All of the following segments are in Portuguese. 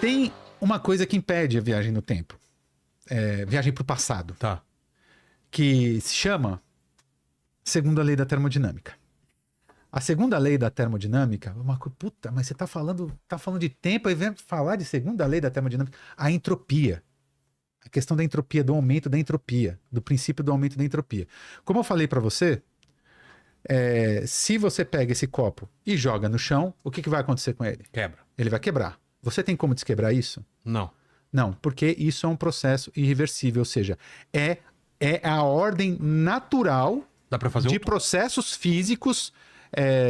Tem uma coisa que impede a viagem no tempo. Viagem para o passado. Tá. Que se chama segunda lei da termodinâmica. A segunda lei da termodinâmica, puta, mas você tá falando de tempo e vem falar de segunda lei da termodinâmica, a entropia. A questão da entropia, do aumento da entropia, do princípio do aumento da entropia. Como eu falei para você, se você pega esse copo e joga no chão, o que vai acontecer com ele? Quebra. Ele vai quebrar. Você tem como desquebrar isso? Não. Não, porque isso é um processo irreversível, ou seja, é a ordem natural Dá pra fazer de processos físicos,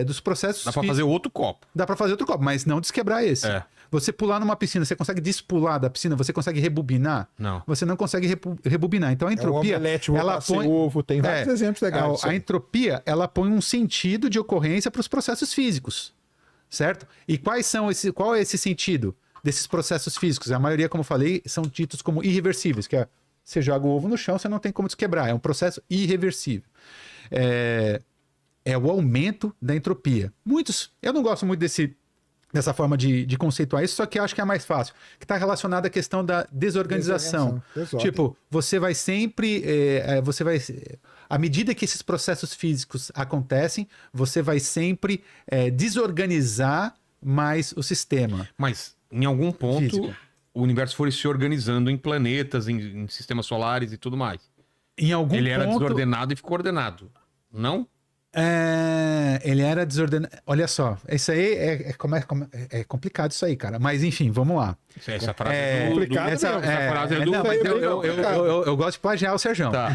dos processos Dá pra fazer outro copo. Dá pra fazer outro copo, mas não desquebrar esse. Você pular numa piscina, você consegue despular da piscina, você consegue rebobinar? Não. Você não consegue rebobinar. Então a entropia, ela põe ovo, tem vários exemplos legais. A entropia, ela põe um sentido de ocorrência para os processos físicos, certo? E qual é esse sentido desses processos físicos? A maioria, como eu falei, são ditos como irreversíveis, que você joga o ovo no chão, você não tem como desquebrar, é um processo irreversível. É o aumento da entropia. Eu não gosto muito dessa forma de conceituar isso, só que eu acho que é mais fácil, que está relacionado à questão da desorganização. Tipo, você vai sempre, à medida que esses processos físicos acontecem, você vai sempre desorganizar mais o sistema. Mas, em algum ponto, físico. O universo foi se organizando em planetas, em sistemas solares e tudo mais. Em algum Ele era ponto, desordenado e ficou ordenado. Não? ele era desordenado. Olha só, isso aí é complicado isso aí, cara. Mas enfim, vamos lá. Essa frase é complicado essa mesmo. frase é do... Não, mas eu gosto de plagiar o Serjão. Tá.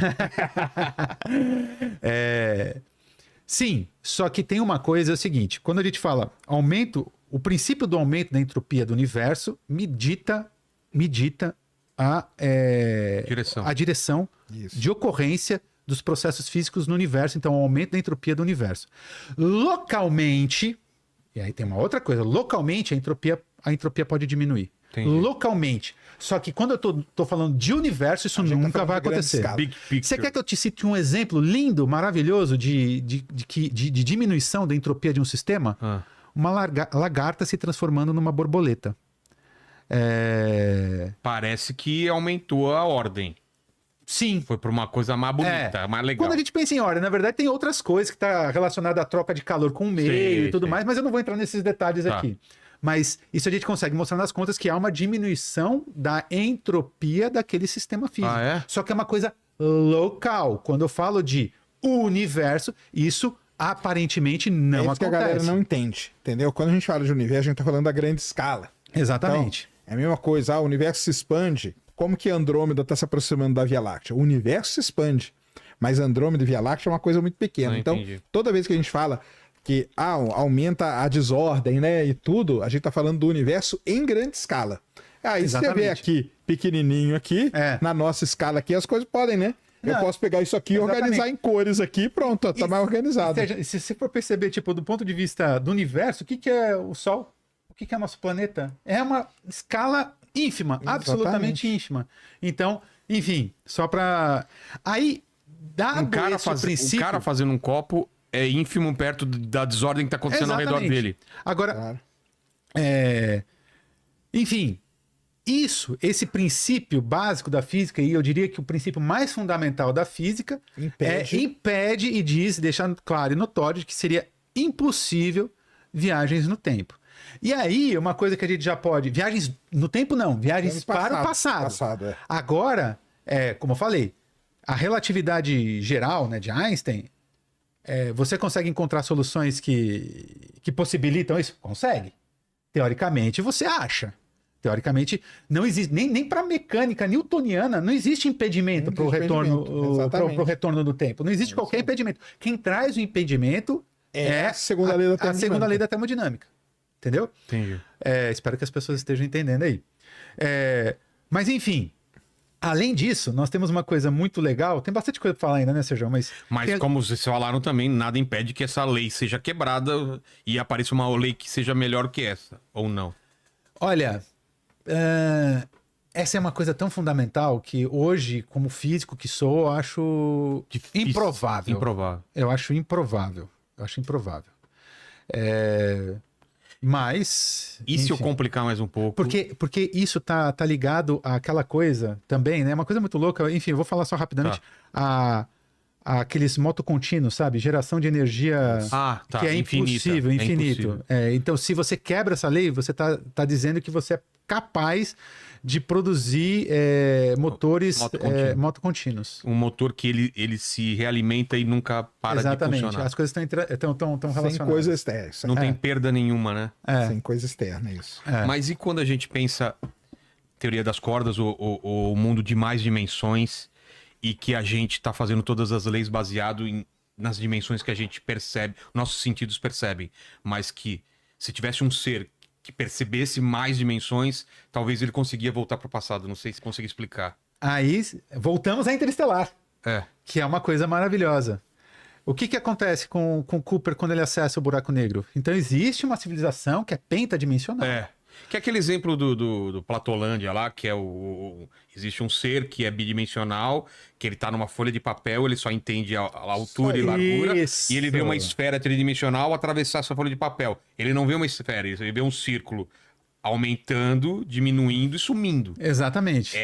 Sim, só que tem uma coisa, é o seguinte, quando a gente fala o princípio do aumento da entropia do universo me dita a direção de ocorrência dos processos físicos no universo, então o aumento da entropia do universo. Localmente, e aí tem uma outra coisa, localmente a entropia pode diminuir. Entendi. Localmente. Só que quando eu tô falando de universo, isso nunca vai acontecer. Você quer que eu te cite um exemplo lindo, maravilhoso de diminuição da entropia de um sistema? Uma lagarta se transformando numa borboleta. Parece que aumentou a ordem. Sim. Foi para uma coisa mais bonita, mais legal. Quando a gente pensa em ordem, na verdade tem outras coisas que tá relacionada à troca de calor com o meio e tudo mais, mas eu não vou entrar nesses detalhes aqui. Mas isso a gente consegue mostrar nas contas que há uma diminuição da entropia daquele sistema físico. Só que é uma coisa local. Quando eu falo de universo, isso aparentemente não acontece. Que a galera não entende, entendeu? Quando a gente fala de universo, a gente tá falando da grande escala. Exatamente. Então, é a mesma coisa, o universo se expande. Como que Andrômeda está se aproximando da Via Láctea? O universo se expande, mas Andrômeda e Via Láctea é uma coisa muito pequena. Então, toda vez que a gente fala que aumenta a desordem, né, e tudo, a gente tá falando do universo em grande escala. Aí você vê aqui, pequenininho aqui, na nossa escala aqui, as coisas podem, né? Eu posso pegar isso aqui e organizar em cores aqui, pronto, tá mais organizado. Se você for perceber, tipo, do ponto de vista do universo, o que é o Sol? O que é nosso planeta? É uma escala ínfima, absolutamente ínfima. Então, enfim, só pra... Aí, dado um cara fazendo um copo é ínfimo perto da desordem que tá acontecendo ao redor dele. Agora, enfim, esse princípio básico da física, e eu diria que o princípio mais fundamental da física, impede e deixa claro e notório que seria impossível viagens no tempo. E aí, uma coisa que a gente já pode... Viagens no tempo não, viagens para o passado. Agora, como eu falei, a relatividade geral, né, de Einstein, você consegue encontrar soluções que possibilitam isso? Consegue. Teoricamente, você acha. Teoricamente, não existe, nem para a mecânica newtoniana, não existe impedimento para o retorno do tempo. Não existe qualquer impedimento. Quem traz o impedimento é a segunda lei da termodinâmica. Entendeu? Entendi. Espero que as pessoas estejam entendendo aí. Mas, enfim, além disso, nós temos uma coisa muito legal. Tem bastante coisa para falar ainda, né, Sérgio? Mas como vocês falaram também, nada impede que essa lei seja quebrada e apareça uma lei que seja melhor que essa, ou não? Olha, essa é uma coisa tão fundamental que hoje, como físico que sou, eu acho improvável. Eu acho improvável. Mas... E se eu enfim. complicar mais um pouco? Porque isso tá ligado àquela coisa também, né? Uma coisa muito louca. Enfim, eu vou falar só rapidamente. Aqueles motocontínuos, sabe? Geração de energia que é impossível, infinito. Então, se você quebra essa lei, você tá dizendo que você é capaz de produzir motores motocontínuos. Um motor que ele se realimenta e nunca para de funcionar. Exatamente. As coisas estão relacionadas. Sem coisa externa. Não tem perda nenhuma, né? Sem coisa externa, isso. Mas e quando a gente pensa teoria das cordas, o mundo de mais dimensões, e que a gente está fazendo todas as leis baseado nas dimensões que a gente percebe, nossos sentidos percebem, mas que se tivesse um ser que percebesse mais dimensões, talvez ele conseguia voltar para o passado. Não sei se consigo explicar. Aí, voltamos a Interestelar, que é uma coisa maravilhosa. O que acontece com o Cooper quando ele acessa o buraco negro? Então, existe uma civilização que é pentadimensional. Que é aquele exemplo do Platolândia lá, que é existe um ser que é bidimensional, que ele tá numa folha de papel, ele só entende a altura e largura, e ele vê uma esfera tridimensional atravessar essa folha de papel. Ele não vê uma esfera, ele vê um círculo aumentando, diminuindo e sumindo. Exatamente.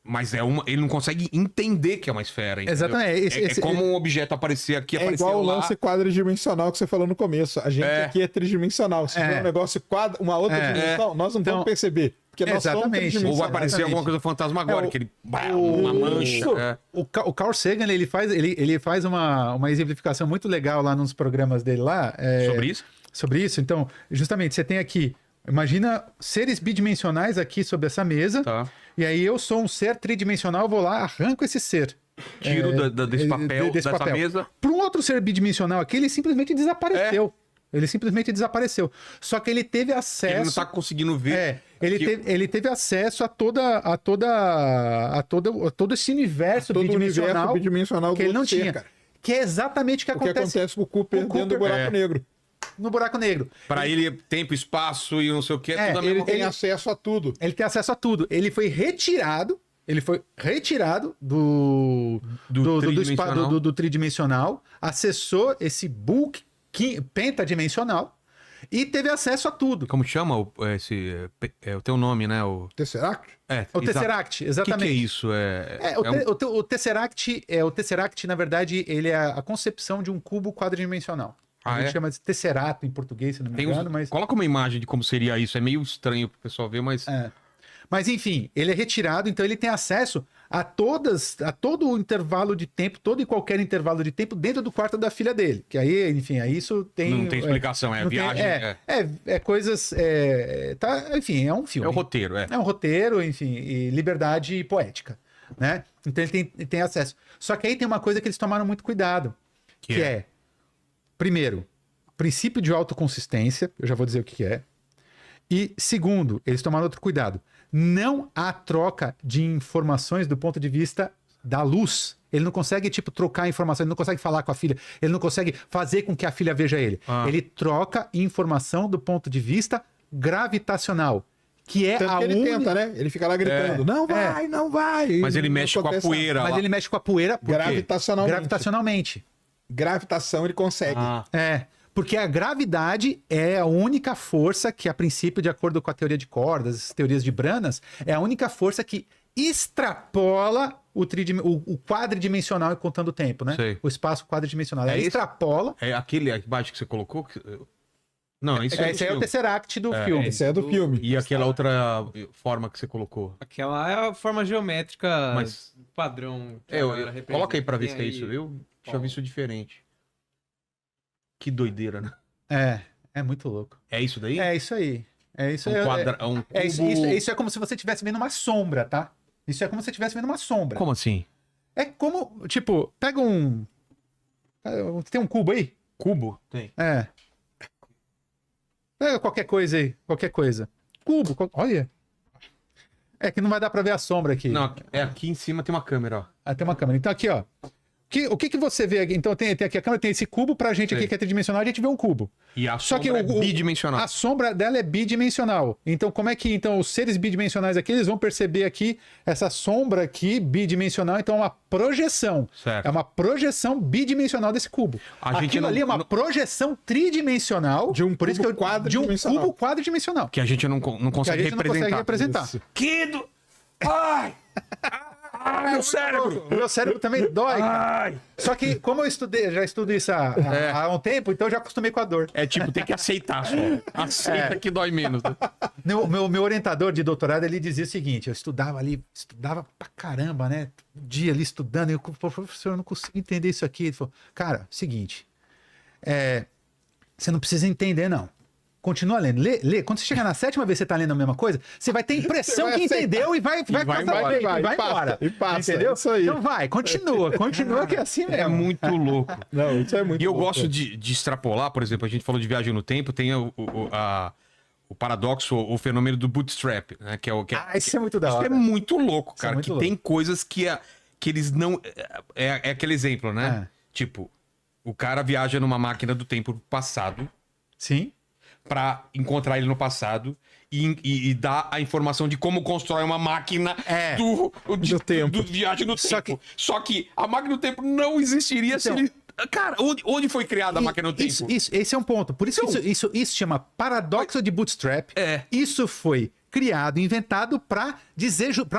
Mas ele não consegue entender que é uma esfera. Entendeu? Exatamente. É como um objeto aparecer aqui, aparecer lá. É igual o lance quadridimensional que você falou no começo. A gente aqui é tridimensional. Se tiver um negócio uma outra dimensão, nós não vamos perceber. Porque nós somos tridimensionais. Ou vai aparecer alguma coisa fantasmagórica. Uma mancha. O Carl Sagan, ele faz uma exemplificação muito legal lá nos programas dele lá. Sobre isso? Sobre isso. Então, justamente, você tem aqui... Imagina seres bidimensionais aqui sobre essa mesa. Tá. E aí eu sou um ser tridimensional, vou lá, arranco esse ser. Tiro desse papel, dessa mesa. Para um outro ser bidimensional aqui, ele simplesmente desapareceu. Ele simplesmente desapareceu. Só que ele teve acesso... Ele não tá conseguindo ver. Ele teve acesso a todo esse universo bidimensional que ele não tinha. Cara. Que é exatamente o que acontece com o Cooper dentro do buraco negro. No buraco negro. Para ele, tempo, espaço e não sei o que. Ele tem acesso a tudo. Ele tem acesso a tudo. Ele foi retirado do tridimensional, acessou esse bulk pentadimensional e teve acesso a tudo. Como chama o teu nome, né? O Tesseract? O Tesseract, exatamente. O que é isso? O Tesseract, na verdade, ele é a concepção de um cubo quadridimensional. A gente chama de Tesserato em português, se não me engano, mas... Coloca uma imagem de como seria isso. É meio estranho pro pessoal ver, mas... Mas, enfim, ele é retirado, então ele tem acesso a todo o intervalo de tempo, todo e qualquer intervalo de tempo dentro do quarto da filha dele. Que aí, enfim, aí isso tem... Não tem explicação, viagem. Coisas... enfim, é um filme. É um roteiro, É um roteiro, enfim, e liberdade poética, né? Então ele tem acesso. Só que aí tem uma coisa que eles tomaram muito cuidado, que é... Primeiro, princípio de autoconsistência, eu já vou dizer o que é. E segundo, eles tomaram outro cuidado. Não há troca de informações do ponto de vista da luz. Ele não consegue, trocar informação, ele não consegue falar com a filha, ele não consegue fazer com que a filha veja ele. Ele troca informação do ponto de vista gravitacional. Que é Tanto que ele tenta, né? Ele fica lá gritando, não vai. Mas ele mexe com a poeira. Mas ele mexe com a poeira gravitacionalmente. Gravitação ele consegue. Porque a gravidade é a única força que, a princípio, de acordo com a teoria de cordas, as teorias de Branas, é a única força que extrapola o quadridimensional contando o tempo, né? Sei. O espaço quadridimensional. Ela extrapola... É aquele embaixo que você colocou? Não, isso esse é o Tesseract do filme. Esse é do filme. E aquela outra forma que você colocou? Aquela é a forma geométrica padrão. Coloca aí pra ver se é isso. Eu tinha visto diferente. Que doideira, né? É muito louco. É isso daí? É isso aí. Isso é como se você estivesse vendo uma sombra, tá? Isso é como se você estivesse vendo uma sombra. Como assim? É como, pega um... Tem um cubo aí? Cubo? Tem. Pega qualquer coisa aí, qualquer coisa. Cubo, olha. É que não vai dar pra ver a sombra aqui. Não, aqui em cima tem uma câmera, ó. Tem uma câmera. Então aqui, ó. O O que você vê aqui? Então tem aqui a câmera, tem esse cubo, pra gente aqui que é tridimensional, a gente vê um cubo. E a Só que sombra é bidimensional. A sombra dela é bidimensional. Então, como é que os seres bidimensionais aqui, eles vão perceber aqui essa sombra aqui bidimensional, então é uma projeção. Certo. É uma projeção bidimensional desse cubo. Aquilo ali é uma projeção tridimensional de um cubo quadridimensional. De um cubo quadridimensional. Que a gente não consegue representar. Não consegue representar. Kido! Ai! Ai, meu cérebro! O meu cérebro também dói. Ai. Só que, como eu já estudo isso há um tempo, então eu já acostumei com a dor. É tipo, tem que aceitar só. Aceita que dói menos. Meu orientador de doutorado, ele dizia o seguinte, eu estudava pra caramba, né? Um dia ali estudando, e eu falei, professor, eu não consigo entender isso aqui. Ele falou, cara, seguinte, você não precisa entender, não. Continua lendo. Lê. Quando você chegar na 7ª vez que você tá lendo a mesma coisa, você vai ter a impressão que entendeu e vai embora. E passa, entendeu? Isso aí. Então continua que é assim mesmo. É muito louco. Não, isso é muito E eu louco. gosto de extrapolar, por exemplo, a gente falou de viagem no tempo, tem o paradoxo, o fenômeno do bootstrap, né? Isso é muito da hora. Isso é muito louco, cara. muito louco. Tem coisas que eles não... É aquele exemplo, né? Tipo, o cara viaja numa máquina do tempo passado. Sim. Pra encontrar ele no passado e dar a informação de como constrói uma máquina do tempo. do viagem no tempo. Só que a máquina do tempo não existiria se ele... Cara, onde foi criada a máquina do tempo? Esse é um ponto. Por isso que isso chama paradoxo de bootstrap. Isso foi criado, inventado para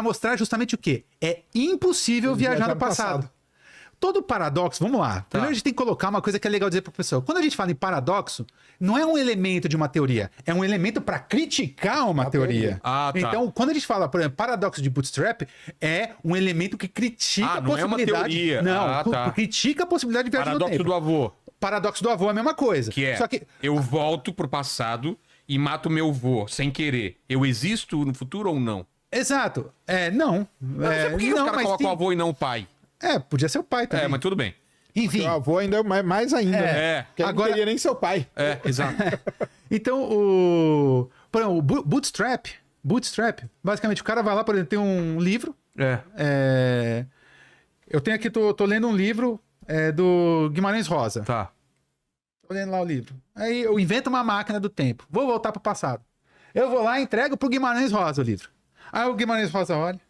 mostrar justamente o quê? É impossível viajar no passado. Todo paradoxo, vamos lá. Primeiro a gente tem que colocar uma coisa que é legal dizer para o pessoal. Quando a gente fala em paradoxo, não é um elemento de uma teoria, é um elemento para criticar uma teoria. Então, quando a gente fala, por exemplo, paradoxo de bootstrap, é um elemento que critica a possibilidade. Não é uma teoria. Não, critica a possibilidade de viajar no tempo. Paradoxo do avô. Paradoxo do avô é a mesma coisa. Só que eu volto pro passado e mato meu avô sem querer. Eu existo no futuro ou não? Exato. Não. Por que os caras colocam o avô e não o pai? Podia ser o pai também. Mas tudo bem. Enfim. Porque o avô ainda é mais ainda, né? Porque agora não teria nem seu pai. Exato. Então, por exemplo, o bootstrap, basicamente o cara vai lá, por exemplo, tem um livro. Eu tenho aqui, tô lendo um livro do Guimarães Rosa. Tá. Tô lendo lá o livro. Aí eu invento uma máquina do tempo. Vou voltar pro passado. Eu vou lá e entrego pro Guimarães Rosa o livro. Aí o Guimarães Rosa olha.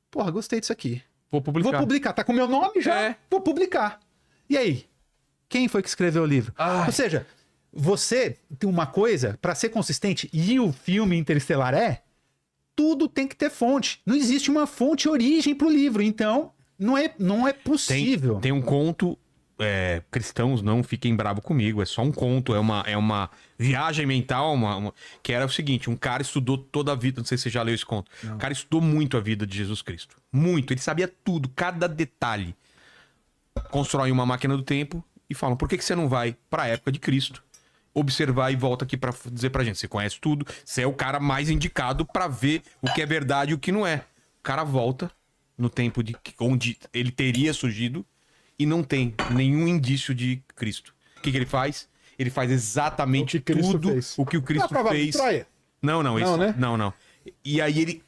Porra, gostei disso aqui. Vou publicar. Tá com o meu nome já? Vou publicar. E aí? Quem foi que escreveu o livro? Ou seja, você tem uma coisa, para ser consistente, e o filme Interestelar tudo tem que ter fonte. Não existe uma fonte origem pro livro. Então, não é possível. Tem um conto... cristãos, não fiquem bravos comigo. É só um conto. É uma viagem mental. Que era o seguinte: um cara estudou toda a vida. Não sei se você já leu esse conto. O cara estudou muito a vida de Jesus Cristo. Muito. Ele sabia tudo, cada detalhe. Constrói uma máquina do tempo e falam: por que você não vai para a época de Cristo? Observar e volta aqui para dizer pra gente: você conhece tudo, você é o cara mais indicado para ver o que é verdade e o que não é. O cara volta no tempo onde ele teria surgido e não tem nenhum indício de Cristo. O que ele faz? Ele faz exatamente tudo o que o Cristo fez. Não, isso. Né? Não. E aí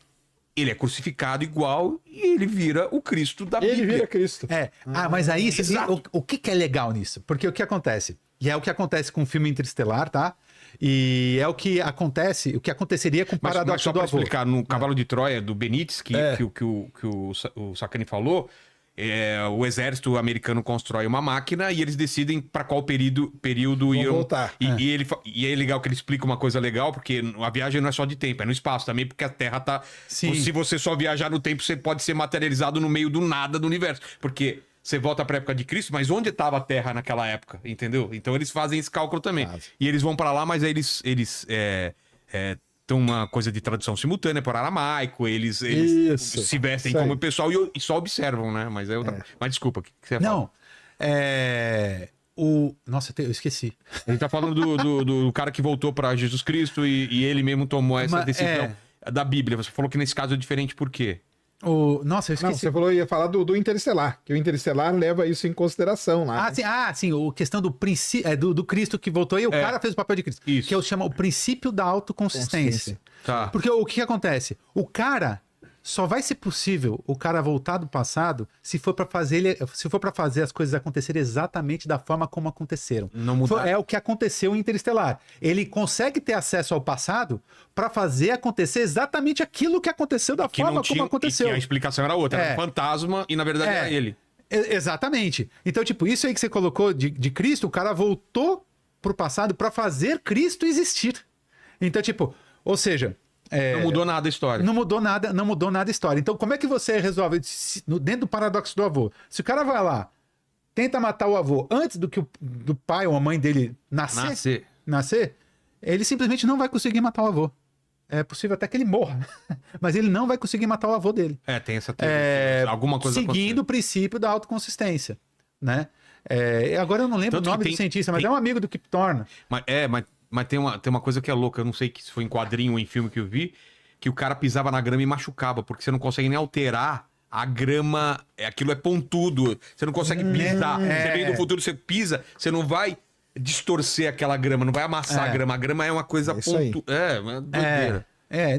ele é crucificado igual e ele vira o Cristo da Bíblia. Ele vira Cristo. Mas aí, o que é legal nisso? Porque o que acontece? E é o que acontece com o filme Interestelar, tá? E é o que aconteceria com o paradoxo mas só do pra avô. explicar, no Cavalo de Troia, do Benítez, que o Sacani falou, o exército americano constrói uma máquina e eles decidem para qual período iam voltar. E é legal que ele explica uma coisa legal, porque a viagem não é só de tempo, é no espaço também, porque a Terra tá... Sim. Se você só viajar no tempo, você pode ser materializado no meio do nada do universo. Porque você volta para a época de Cristo, mas onde estava a Terra naquela época, entendeu? Então eles fazem esse cálculo também. E eles vão para lá, mas aí eles tem uma coisa de tradução simultânea para aramaico, eles se vestem como o pessoal e só observam, né? Mas é outra... Mas desculpa, o que você ia falar? Nossa, eu esqueci. A gente tá falando do cara que voltou para Jesus Cristo e ele mesmo tomou essa decisão da Bíblia. Você falou que nesse caso é diferente por quê? Nossa, eu esqueci. Não, você falou, ia falar do Interestelar, que o Interestelar leva isso em consideração lá. Sim, a questão do princípio do Cristo que voltou e o cara fez o papel de Cristo. Isso. Que chama o princípio da autoconsistência. Tá. Porque o que acontece? O cara só vai ser possível o cara voltar do passado se for para fazer as coisas acontecerem exatamente da forma como aconteceram. Não mudar. É o que aconteceu em Interestelar. Ele consegue ter acesso ao passado para fazer acontecer exatamente aquilo que aconteceu da forma como aconteceu. E que a explicação era outra, era um fantasma e na verdade era ele. Exatamente. Então, tipo, isso aí que você colocou de Cristo, o cara voltou pro passado para fazer Cristo existir. Então, tipo, ou seja... não mudou nada a história. Não mudou nada a história. Então, como é que você resolve dentro do paradoxo do avô? Se o cara vai lá, tenta matar o avô antes do que do pai ou a mãe dele nascer, ele simplesmente não vai conseguir matar o avô. É possível até que ele morra, mas ele não vai conseguir matar o avô dele. Tem essa teoria. Alguma coisa seguindo o princípio da autoconsistência, né? Agora eu não lembro o nome do cientista, mas é um amigo do Kip Thorne. Mas tem uma coisa que é louca, eu não sei se foi em quadrinho ou em filme que eu vi, que o cara pisava na grama e machucava, porque você não consegue nem alterar a grama, aquilo é pontudo, você não consegue pisar. Você vem do futuro, você pisa, você não vai distorcer aquela grama, não vai amassar a grama é uma coisa pontuda. É doideira.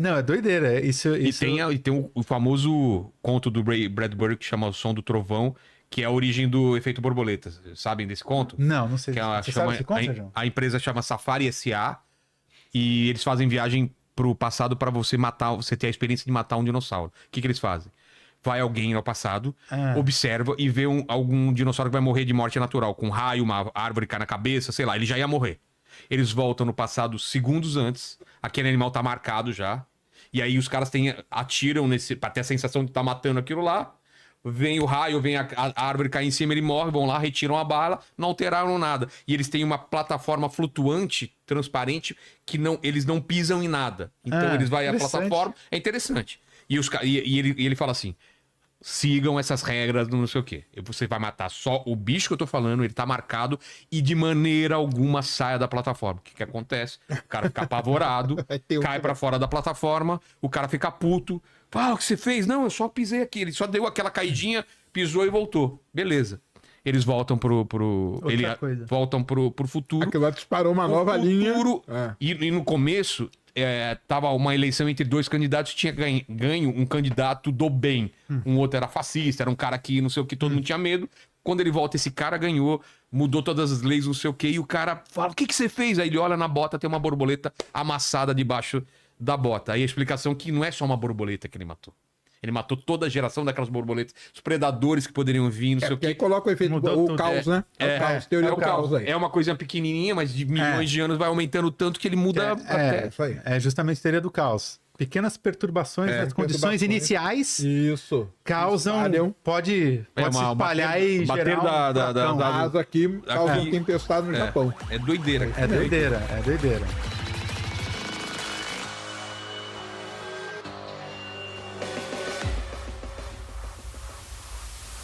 Não, é doideira. E tem o famoso conto do Ray Bradbury que chama O Som do Trovão, que é a origem do efeito borboleta. Sabem desse conto? Não sei. Você sabe esse conto, João? A empresa chama Safari S.A. e eles fazem viagem pro passado para você ter a experiência de matar um dinossauro. O que eles fazem? Vai alguém ao passado, observa e vê algum dinossauro que vai morrer de morte natural, com um raio, uma árvore cai na cabeça, sei lá, ele já ia morrer. Eles voltam no passado segundos antes, aquele animal tá marcado já, e aí os caras atiram pra ter a sensação de estar matando aquilo lá, vem o raio, vem a árvore cair em cima, ele morre, vão lá, retiram a bala, não alteraram nada. E eles têm uma plataforma flutuante, transparente, que eles não pisam em nada. Então eles vão à plataforma, é interessante. E ele fala assim, sigam essas regras do não sei o quê. Você vai matar só o bicho que eu tô falando, ele tá marcado, e de maneira alguma saia da plataforma. O que acontece? O cara fica apavorado, cai pra fora da plataforma, o cara fica puto. O que você fez? Não, eu só pisei aqui. Ele só deu aquela caidinha, pisou e voltou. Beleza. Eles voltam voltam pro futuro. Aquilo lá disparou uma nova linha. E no começo, tava uma eleição entre dois candidatos, tinha ganho um candidato do bem. Um outro era fascista, era um cara que não sei o que, todo mundo tinha medo. Quando ele volta, esse cara ganhou, mudou todas as leis, não sei o que, e o cara fala, o que você fez? Aí ele olha na bota, tem uma borboleta amassada debaixo da bota. Aí a explicação é que não é só uma borboleta que ele matou. Ele matou toda a geração daquelas borboletas, os predadores que poderiam vir, não sei o quê. Aí coloca o efeito do caos, né? O caos, teoria do caos aí. É uma coisinha pequenininha, mas de milhões de anos vai aumentando tanto que ele muda até... Isso aí. É justamente a teoria do caos. Pequenas perturbações nas condições iniciais causam... Pode se espalhar e gerar da asa aqui causa tempestade no Japão. É doideira. É doideira.